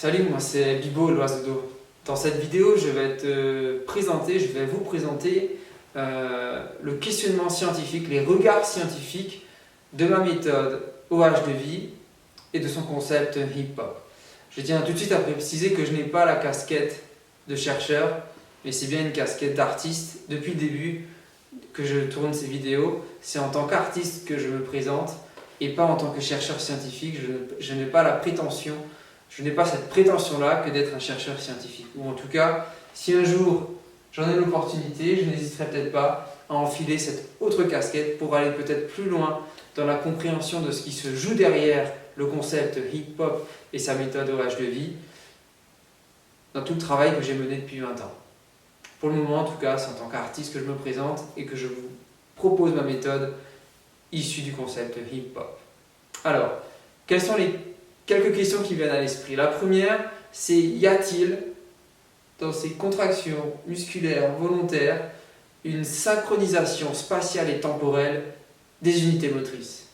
Salut, moi c'est Bibo, l'oiseau d'eau. Dans cette vidéo, je vais vous présenter le questionnement scientifique, les regards scientifiques de ma méthode OH de vie et de son concept hip-hop. Je tiens tout de suite à préciser que je n'ai pas la casquette de chercheur, mais c'est bien une casquette d'artiste. Depuis le début que je tourne ces vidéos, c'est en tant qu'artiste que je me présente et pas en tant que chercheur scientifique. Je n'ai pas la prétention. Je n'ai pas cette prétention-là que d'être un chercheur scientifique. Ou en tout cas, si un jour j'en ai l'opportunité, je n'hésiterai peut-être pas à enfiler cette autre casquette pour aller peut-être plus loin dans la compréhension de ce qui se joue derrière le concept hip-hop et sa méthode OH de vie, dans tout le travail que j'ai mené depuis 20 ans. Pour le moment, en tout cas, c'est en tant qu'artiste que je me présente et que je vous propose ma méthode issue du concept hip-hop. Alors, quelles sont les quelques questions qui viennent à l'esprit? La première, c'est y a-t-il, dans ces contractions musculaires volontaires, une synchronisation spatiale et temporelle des unités motrices?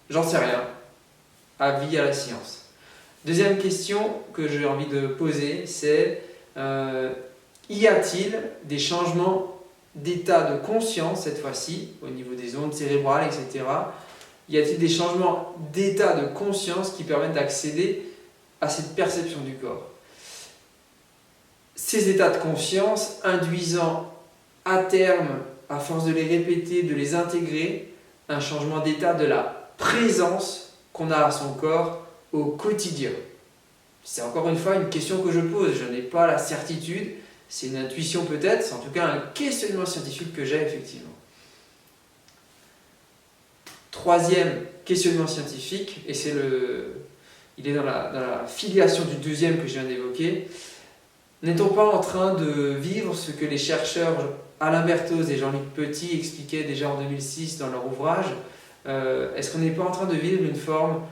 J'en sais rien. Avis à la science. Deuxième question que j'ai envie de poser, c'est y a-t-il des changements d'état de conscience, cette fois-ci, au niveau des ondes cérébrales, etc. Y a-t-il des changements d'état de conscience qui permettent d'accéder à cette perception du corps? Ces états de conscience induisant à terme, à force de les répéter, de les intégrer, un changement d'état de la présence qu'on a à son corps au quotidien. C'est encore une fois une question que je pose, je n'ai pas la certitude, c'est une intuition peut-être, c'est en tout cas un questionnement scientifique que j'ai effectivement. Troisième questionnement scientifique, et il est dans la filiation du deuxième que je viens d'évoquer. N'est-on pas en train de vivre ce que les chercheurs Alain Berthoz et Jean-Luc Petit expliquaient déjà en 2006 dans leur ouvrage? Est-ce qu'on n'est pas en train de vivre une forme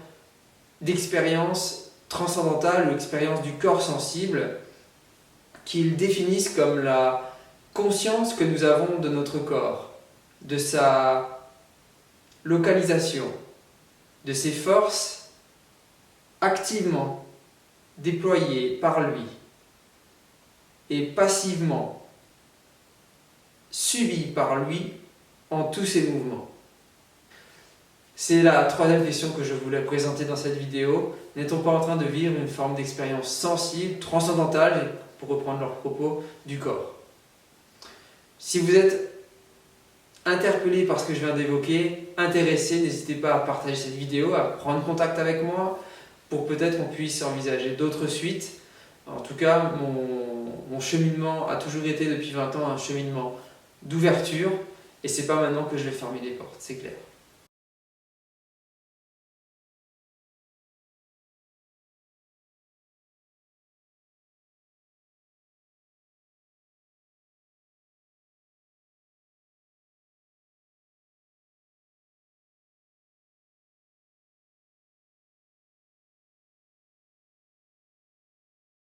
d'expérience transcendantale ou expérience du corps sensible qu'ils définissent comme la conscience que nous avons de notre corps, de sa localisation, de ses forces activement déployées par lui et passivement subies par lui en tous ses mouvements? C'est la troisième question que je voulais présenter dans cette vidéo. N'est-on pas en train de vivre une forme d'expérience sensible, transcendantale, pour reprendre leurs propos, du corps? Si vous êtes interpellé par ce que je viens d'évoquer, intéressé, n'hésitez pas à partager cette vidéo, à prendre contact avec moi pour peut-être qu'on puisse envisager d'autres suites. En tout cas, mon cheminement a toujours été depuis 20 ans un cheminement d'ouverture et c'est pas maintenant que je vais fermer les portes, c'est clair.